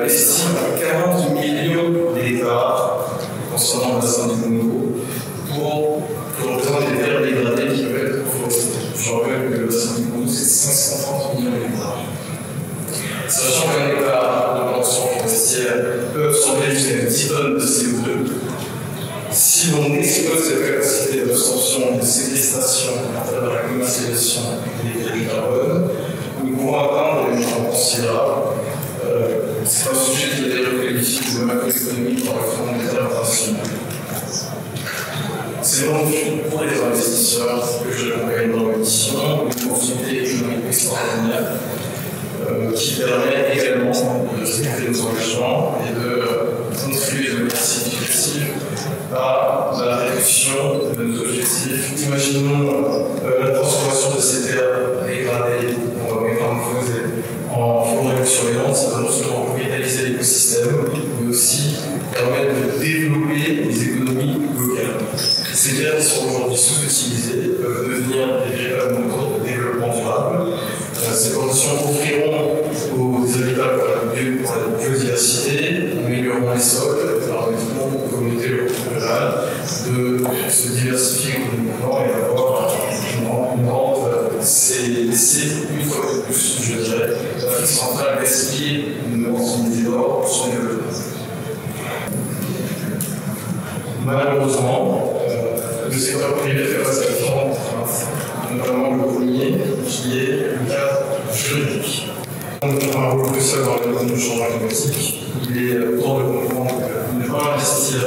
estime à 40 millions d'hectares concernant le bassin du Congo qui représentent des terres dégradées qui peuvent être reforestées. Je rappelle que le bassin du Congo, c'est 530 millions d'hectares. Sachant qu'un hectare de plantations forestières peut absorber jusqu'à 10 tonnes de CO2, si l'on exploite cette capacité d'absorption et de séquestration à travers la commercialisation des crédits carbone, nous pouvons atteindre des montants considérables. C'est un sujet qui est d'ailleurs qualifié de macroéconomique par le Fonds monétaire international. C'est donc pour les investisseurs que je l'accompagne dans la mission, une opportunité économique extraordinaire qui permet également de respecter nos engagements et de contribuer de manière significative à la réduction de nos objectifs. Imaginons la transformation de ces terres dégradées en métamorphosées en forêt surveillante, ça va non seulement revitaliser l'écosystème, mais aussi permettre de développer les économies locales. Ces terres qui sont aujourd'hui sous-utilisées peuvent devenir des véritables moteurs de développement durable. Ces conditions offriront aux habitants pour la biodiversité, amélioreront les sols, permettront aux communautés rurales de se diversifier économiquement et d'avoir une rente. C'est laisser une fois de plus, je dirais, l'Afrique centrale gaspiller une opportunité d'or pour son développement. Malheureusement, le secteur privé fait face à différentes contraintes, notamment le premier, qui est le cadre juridique. On a un rôle crucial dans la lutte contre le changement climatique. Il est temps de comprendre qu'il ne faut pas investir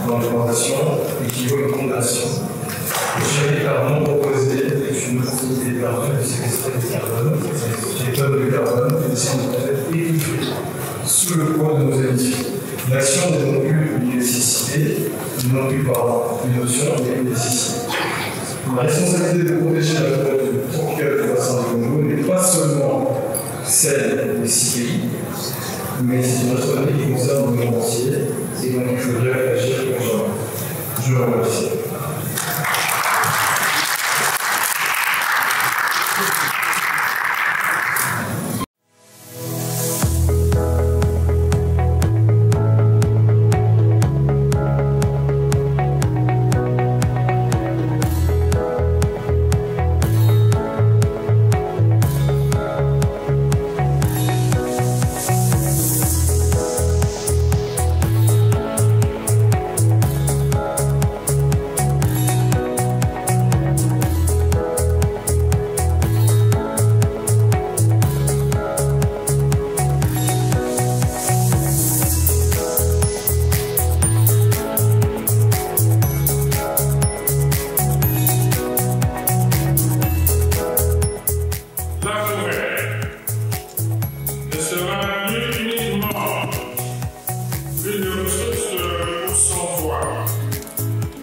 dans l'implantation et qu'il faut une condamnation. Le chèque carbone proposé est une opportunité perdue de séquestrer des carbone, des tonnes de carbone, et de s'en être étouffées sous le poids de nos émissions. L'action n'est non plus une nécessité, non plus par une notion, mais une nécessité. La responsabilité de protéger la forêt tropicale du bassin du Congo n'est pas seulement celle des 6 pays, mais c'est une responsabilité qui concerne le monde entier, et donc il faudrait agir conjointement. Je vous remercie.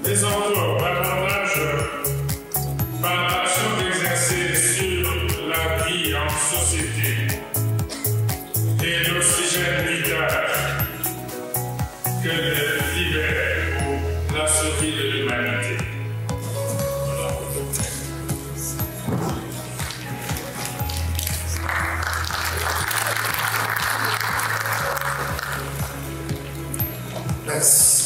Mais encore davantage par la façon d'exercer sur la vie en société et l'oxygène vital que libère pour la survie de l'humanité. Merci.